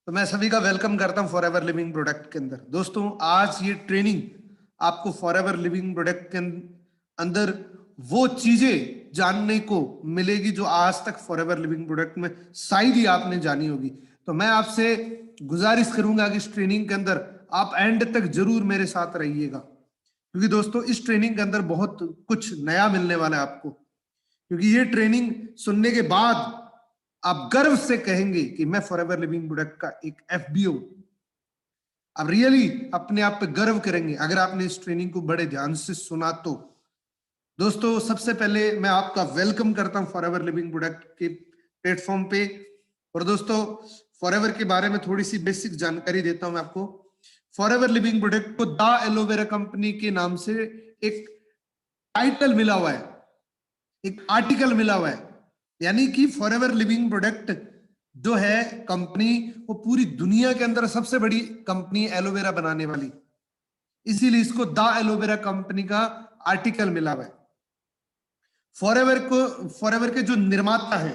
तो मैं सभी का वेलकम करता हूं फॉरएवर लिविंग प्रोडक्ट के अंदर। दोस्तों, आज ये ट्रेनिंग आपको फॉरएवर लिविंग प्रोडक्ट के अंदर वो चीजें जानने को मिलेगी जो आज तक फॉरएवर लिविंग प्रोडक्ट में शायद ही आपने जानी होगी। तो मैं आपसे गुजारिश करूंगा कि इस ट्रेनिंग के अंदर आप एंड तक जरूर मेरे साथ रहिएगा, क्योंकि दोस्तों इस ट्रेनिंग के अंदर बहुत कुछ नया मिलने वाला है आपको। क्योंकि ये ट्रेनिंग सुनने के बाद आप गर्व से कहेंगे कि मैं फॉरएवर लिविंग प्रोडक्ट का एक एफबीओ। आप रियली अपने आप पे गर्व करेंगे अगर आपने इस ट्रेनिंग को बड़े ध्यान से सुना तो। दोस्तों, सबसे पहले मैं आपका वेलकम करता हूं फॉरएवर लिविंग प्रोडक्ट के प्लेटफॉर्म पे। और दोस्तों, फॉरएवर के बारे में थोड़ी सी बेसिक जानकारी देता हूं मैं आपको। फॉरएवर लिविंग प्रोडक्ट को द एलोवेरा कंपनी के नाम से एक टाइटल मिला हुआ है, एक आर्टिकल मिला हुआ है। यानी कि फॉरएवर लिविंग प्रोडक्ट जो है कंपनी, वो पूरी दुनिया के अंदर सबसे बड़ी कंपनी एलोवेरा बनाने वाली, इसीलिए इसको द एलोवेरा कंपनी का आर्टिकल मिला हुआ है। फॉरएवर के जो निर्माता है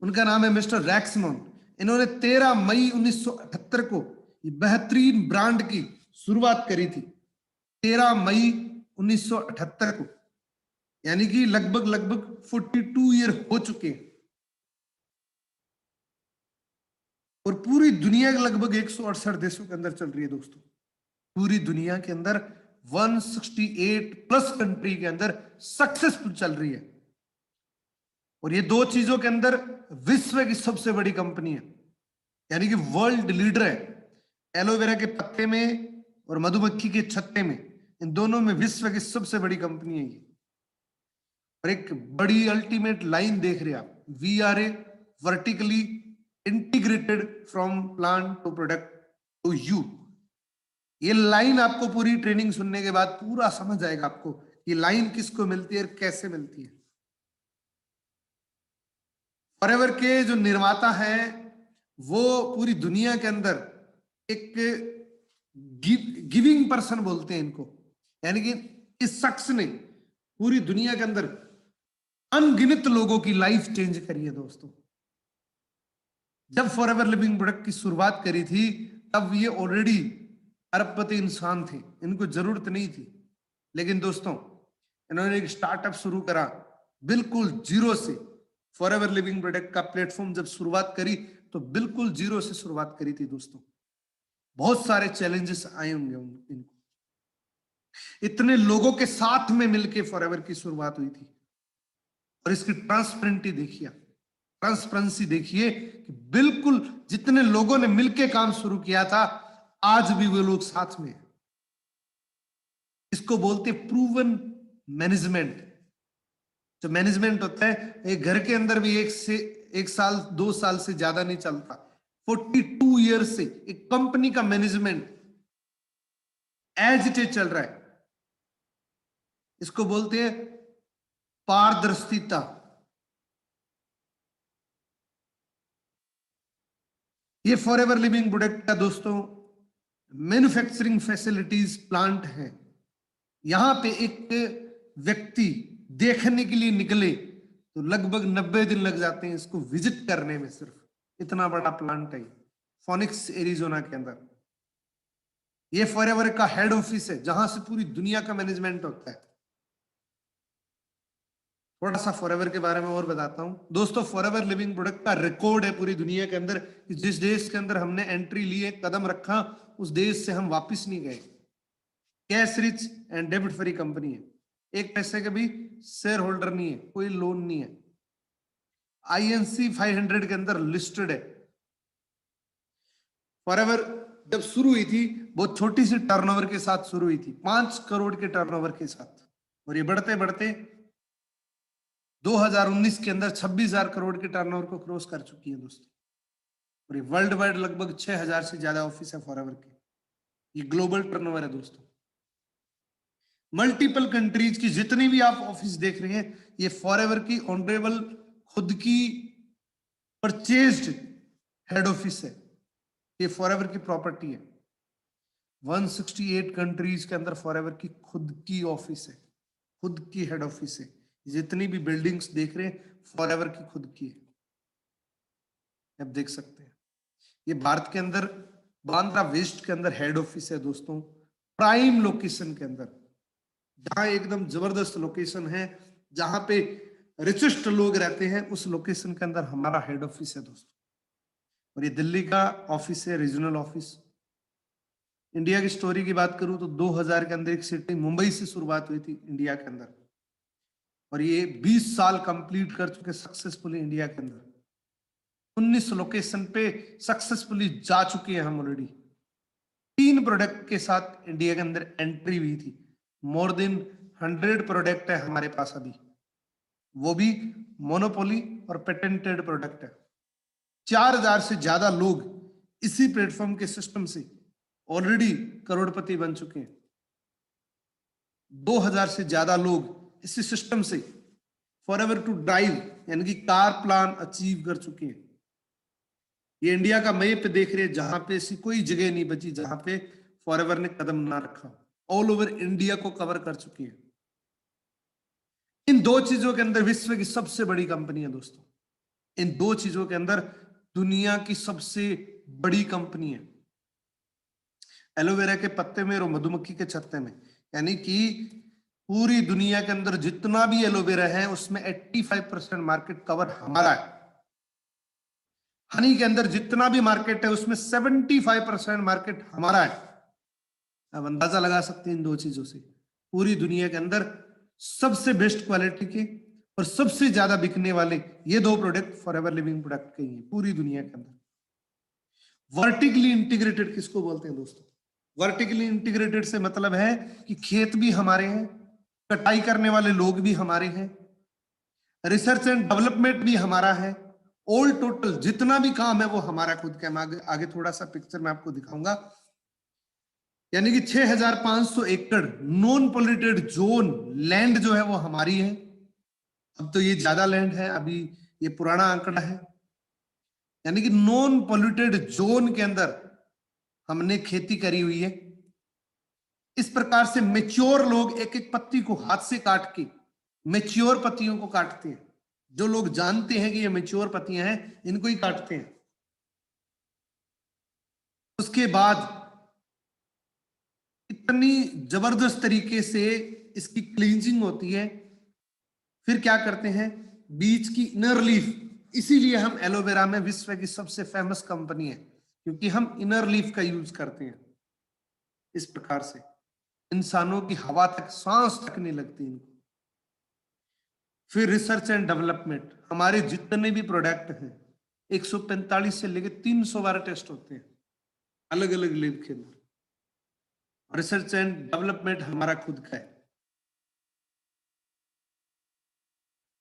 उनका नाम है मिस्टर रैक्समोन। इन्होंने 13 मई 1978 को बेहतरीन ब्रांड की शुरुआत करी थी। 13 मई 1978 को, यानी कि लगभग 42 ईयर हो चुके हैं। और पूरी दुनिया के लगभग 168 देशों के अंदर चल रही है दोस्तों। पूरी दुनिया के अंदर 168 प्लस कंट्री के अंदर सक्सेसफुल चल रही है। और ये दो चीजों के अंदर विश्व की सबसे बड़ी कंपनी है, यानी कि वर्ल्ड लीडर है। एलोवेरा के पत्ते में और मधुमक्खी के छत्ते में, इन दोनों में विश्व की सबसे बड़ी कंपनी है ये। और एक बड़ी अल्टीमेट लाइन देख रहे हैं आप, we are a vertically integrated from plant to product to you. ये लाइन आपको पूरी ट्रेनिंग सुनने के बाद पूरा समझ आएगा आपको ये लाइन किसको मिलती है और कैसे मिलती है। फॉरएवर के जो निर्माता हैं वो पूरी दुनिया के अंदर एक गिविंग पर्सन बोलते हैं इनको, यानी कि इस शख्स ने पूरी दुनिया के अंदर अनगिनत लोगों की लाइफ चेंज करी है दोस्तों। जब फॉरएवर लिविंग प्रोडक्ट की शुरुआत करी थी तब ये ऑलरेडी अरबपति इंसान थे, इनको जरूरत नहीं थी। लेकिन दोस्तों, इन्होंने एक स्टार्टअप शुरू करा बिल्कुल जीरो से। फॉरएवर लिविंग प्रोडक्ट का प्लेटफॉर्म जब शुरुआत करी तो बिल्कुल जीरो से शुरुआत करी थी दोस्तों। बहुत सारे चैलेंजेस आए होंगे इनको। इतने लोगों के साथ में मिलके फॉरएवर की शुरुआत हुई थी। और इसकी ट्रांसपेरेंसी देखिए कि बिल्कुल जितने लोगों ने मिलके काम शुरू किया था आज भी वो लोग साथ में हैं। इसको बोलते प्रूवन मैनेजमेंट। जो मैनेजमेंट होता है एक घर के अंदर भी एक साल 2 साल से ज्यादा नहीं चलता। 42 ईयर से एक कंपनी का मैनेजमेंट एज इट इज चल रहा है। इसको बोलते हैं पारदर्शिता। ये फॉरएवर लिविंग प्रोडक्ट का दोस्तों मैन्युफैक्चरिंग फैसिलिटीज प्लांट है। यहां पे एक व्यक्ति देखने के लिए निकले तो लगभग 90 दिन लग जाते हैं इसको विजिट करने में। सिर्फ इतना बड़ा प्लांट है फोनिक्स एरिजोना के अंदर। ये फॉरएवर का हेड ऑफिस है जहां से पूरी दुनिया का मैनेजमेंट होता है। थोड़ा सा फॉरएवर के बारे में और बताता हूं दोस्तों। फॉरएवर लिविंग प्रोडक्ट का रिकॉर्ड है पूरी दुनिया के अंदर कि जिस देश के अंदर हमने एंट्री ली है, कदम रखा, उस देश से हम वापस नहीं गए। Cash rich and debit free company है। एक पैसे का भी शेयर होल्डर नहीं है, कोई लोन नहीं है। आईएनसी 500 के अंदर लिस्टेड है। फॉरएवर जब शुरू हुई थी बहुत छोटी सी टर्नओवर के साथ शुरू हुई थी, 5 करोड़ के टर्नओवर के साथ। और ये बढ़ते बढ़ते 2019 के अंदर 26,000 करोड़ के टर्नओवर को क्रॉस कर चुकी है दोस्तों। और ये वर्ल्ड वाइड लगभग 6,000 से ज्यादा ऑफिस है फॉरएवर के। ये ग्लोबल टर्नओवर है दोस्तों। मल्टीपल कंट्रीज की जितनी भी आप ऑफिस देख रहे हैं ये फॉरएवर की ऑनरेबल खुद की परचेज्ड हेड ऑफिस है। ये फॉरएवर की प्रॉपर्टी है। 168 कंट्रीज के अंदर फॉरएवर की खुद की ऑफिस है, खुद की हेड ऑफिस है। जितनी भी बिल्डिंग्स देख रहे हैं फॉरएवर की खुद की है, आप देख सकते हैं। ये भारत के अंदर बांद्रा वेस्ट के अंदर हेड ऑफिस है दोस्तों, प्राइम लोकेशन के अंदर, जहां एकदम जबरदस्त लोकेशन है, जहां पे रिचेस्ट लोग रहते हैं, उस लोकेशन के अंदर हमारा हेड ऑफिस है दोस्तों। और ये दिल्ली का ऑफिस है, रीजनल ऑफिस। इंडिया की स्टोरी की बात करूं तो 2000 के अंदर एक सिटी मुंबई से शुरुआत हुई थी इंडिया के अंदर, और ये 20 साल कंप्लीट कर चुके सक्सेसफुली इंडिया के अंदर। 19 लोकेशन पे सक्सेसफुली जा चुके हैं हम ऑलरेडी। 3 प्रोडक्ट के साथ इंडिया के अंदर एंट्री हुई थी। मोर देन 100 प्रोडक्ट है हमारे पास अभी, वो भी मोनोपोली और पेटेंटेड प्रोडक्ट है। 4000 से ज्यादा लोग इसी प्लेटफॉर्म के सिस्टम से ऑलरेडी करोड़पति बन चुके हैं। 2000 से ज्यादा लोग इसी सिस्टम से फॉरएवर टू ड्राइव यानी कि कार प्लान अचीव कर चुके हैं। ये इंडिया का मैप देख रहे हैं, जहां पे ऐसी कोई जगह नहीं बची जहां पे फॉरएवर ने कदम ना रखा। ऑल ओवर इंडिया को कवर कर चुकी है। इन 2 चीजों के अंदर विश्व की सबसे बड़ी कंपनी है दोस्तों। इन 2 चीजों के अंदर दुनिया की सबसे बड़ी कंपनी है। एलोवेरा के पत्ते में और मधुमक्खी के छत्ते में, यानी कि पूरी दुनिया के अंदर जितना भी एलोवेरा है उसमें 85% मार्केट कवर हमारा है। हनी के अंदर जितना भी मार्केट है उसमें 75% मार्केट हमारा है। अब अंदाजा लगा सकते हैं इन 2 चीजों से पूरी दुनिया के अंदर सबसे बेस्ट क्वालिटी के और सबसे ज्यादा बिकने वाले ये 2 प्रोडक्ट फॉरएवर लिविंग प्रोडक्ट के ही हैं पूरी दुनिया के अंदर। वर्टिकली इंटीग्रेटेड किसको बोलते हैं दोस्तों? वर्टिकली इंटीग्रेटेड से मतलब है कि खेत भी हमारे हैं, कटाई करने वाले लोग भी हमारे हैं, रिसर्च एंड डेवलपमेंट भी हमारा है, ऑल टोटल जितना भी काम है वो हमारा खुद का। मैं आगे थोड़ा सा पिक्चर में आपको दिखाऊंगा। यानी कि 6500 एकड़ नॉन पोल्यूटेड जोन लैंड जो है वो हमारी है। अब तो ये ज्यादा लैंड है, अभी ये पुराना आंकड़ा है। यानी कि नॉन पोल्यूटेड जोन के अंदर हमने खेती करी हुई है। इस प्रकार से मेच्योर लोग एक एक पत्ती को हाथ से काट के मेच्योर पत्तियों को काटते हैं। जो लोग जानते हैं कि ये मेच्योर पत्तियां हैं इनको ही काटते हैं। उसके बाद इतनी जबरदस्त तरीके से इसकी क्लींजिंग होती है। फिर क्या करते हैं, बीज की इनर लीफ, इसीलिए हम एलोवेरा में विश्व की सबसे फेमस कंपनी है, क्योंकि हम इनर लीफ का यूज करते हैं। इस प्रकार से इंसानों की हवा तक, सांस तक नहीं लगती इनको। फिर रिसर्च एंड डेवलपमेंट, हमारे जितने भी प्रोडक्ट हैं 145 से लेकर 300 बार टेस्ट होते हैं अलग अलग लैब के अंदर। रिसर्च एंड डेवलपमेंट हमारा खुद का है।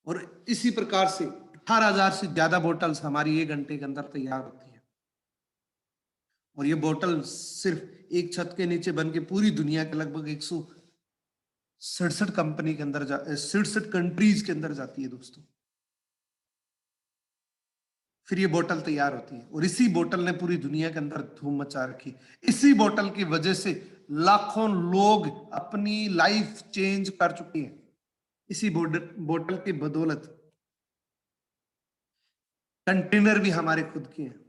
और इसी प्रकार से 18,000 से ज्यादा बोतल्स हमारी 1 घंटे के अंदर तैयार होती है। और ये बोतल सिर्फ एक छत के नीचे बन के पूरी दुनिया के लगभग 167 कंपनी के अंदर 67 कंट्रीज के अंदर जाती है दोस्तों। फिर ये बोतल तैयार होती है और इसी बोतल ने पूरी दुनिया के अंदर धूम मचा रखी। इसी बोतल की वजह से लाखों लोग अपनी लाइफ चेंज कर चुके हैं, इसी बोतल की बदौलत। कंटेनर भी हमारे खुद के हैं,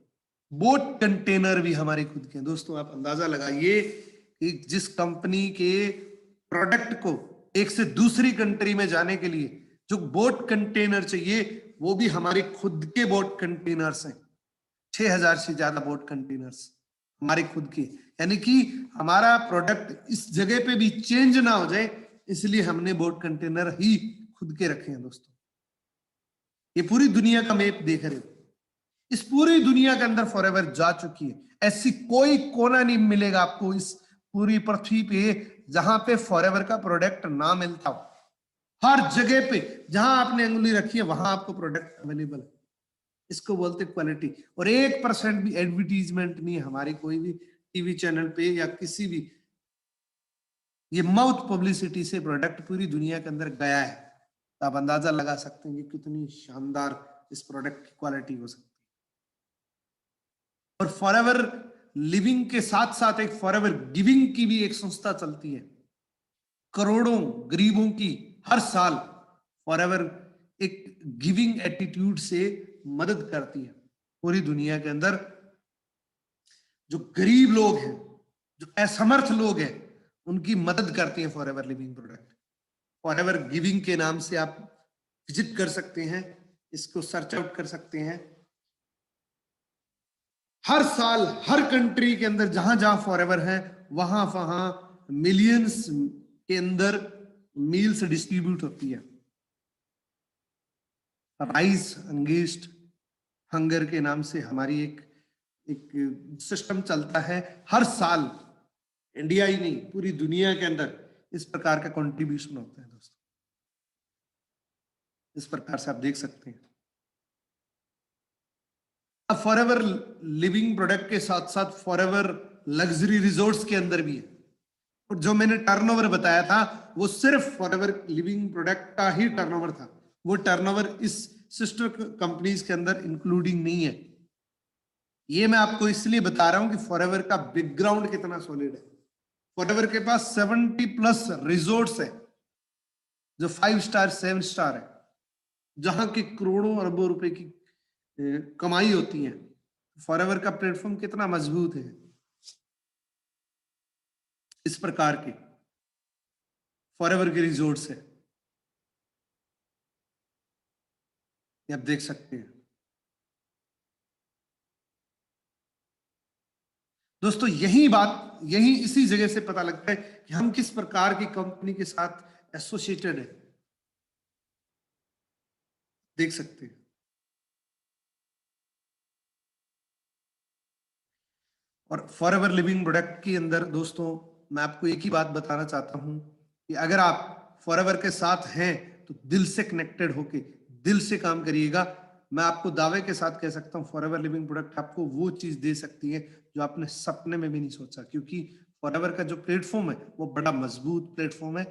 बोट कंटेनर भी हमारे खुद के हैं। दोस्तों आप अंदाजा लगाइए कि जिस कंपनी के प्रोडक्ट को एक से दूसरी कंट्री में जाने के लिए जो बोट कंटेनर चाहिए वो भी हमारे खुद के बोट कंटेनर्स हैं। 6000 से ज्यादा बोट कंटेनर्स हमारे खुद के। यानी कि हमारा प्रोडक्ट इस जगह पे भी चेंज ना हो जाए, इसलिए हमने बोट कंटेनर ही खुद के रखे हैं दोस्तों। ये पूरी दुनिया का मैप देख रहे हो, इस पूरी दुनिया के अंदर फॉरएवर जा चुकी है। ऐसी कोई कोना नहीं मिलेगा आपको इस पूरी पृथ्वी पे जहां पे फॉरएवर का प्रोडक्ट ना मिलता हो। हर जगह पे जहां आपने अंगुली रखी है वहां आपको प्रोडक्ट अवेलेबल है। इसको बोलते क्वालिटी। और 1% भी एडवर्टीजमेंट नहीं है हमारी कोई भी टीवी चैनल पे या किसी भी, ये माउथ पब्लिसिटी से प्रोडक्ट पूरी दुनिया के अंदर गया है। तो आप अंदाजा लगा सकते हैं कि कितनी शानदार इस प्रोडक्ट की क्वालिटी हो सकती है। और फॉरएवर लिविंग के साथ साथ एक फॉरएवर गिविंग की भी एक संस्था चलती है। करोड़ों गरीबों की हर साल फॉरएवर एक गिविंग एटीट्यूड से मदद करती है पूरी दुनिया के अंदर। जो गरीब लोग हैं, जो असमर्थ लोग हैं, उनकी मदद करती है forever living product. Forever giving के नाम से आप विजिट कर सकते हैं, इसको सर्च आउट कर सकते हैं। हर साल हर कंट्री के अंदर जहां जहां फॉरएवर है वहां वहां मिलियंस के अंदर मील्स डिस्ट्रीब्यूट होती है। राइस अगेंस्ट हंगर के नाम से हमारी एक सिस्टम चलता है। हर साल इंडिया ही नहीं पूरी दुनिया के अंदर इस प्रकार का कंट्रीब्यूशन होता है दोस्तों। इस प्रकार से आप देख सकते हैं। अब फॉरएवर लिविंग प्रोडक्ट के साथ साथ फॉरएवर लग्जरी रिजॉर्ट्स के अंदर भी है। और जो मैंने टर्नओवर बताया था वो सिर्फ फॉरएवर लिविंग प्रोडक्ट का ही टर्नओवर था। वो टर्नओवर इस सिस्टर कंपनीज के अंदर इंक्लूडिंग नहीं है। ये मैं आपको इसलिए बता रहा हूं कि फॉरएवर का बैकग्राउंड कितना सॉलिड है। फॉरएवर के पास 70+ रिजॉर्ट्स है जो 5 स्टार 7 स्टार है, जहां की करोड़ों अरबों रुपए की कमाई होती है। फॉरएवर का प्लेटफॉर्म कितना मजबूत है। इस प्रकार के फॉरएवर के रिजॉर्ट्स है, आप देख सकते हैं दोस्तों। यही इसी जगह से पता लगता है कि हम किस प्रकार की कंपनी के साथ एसोसिएटेड है। देख सकते हैं। और फॉरएवर लिविंग प्रोडक्ट के अंदर दोस्तों मैं आपको एक ही बात बताना चाहता हूं कि अगर आप फॉरएवर के साथ हैं तो दिल से कनेक्टेड होके दिल से काम करिएगा। मैं आपको दावे के साथ कह सकता हूं फॉरएवर लिविंग प्रोडक्ट आपको वो चीज दे सकती है जो आपने सपने में भी नहीं सोचा, क्योंकि फॉरएवर का जो प्लेटफॉर्म है वो बड़ा मजबूत प्लेटफॉर्म है।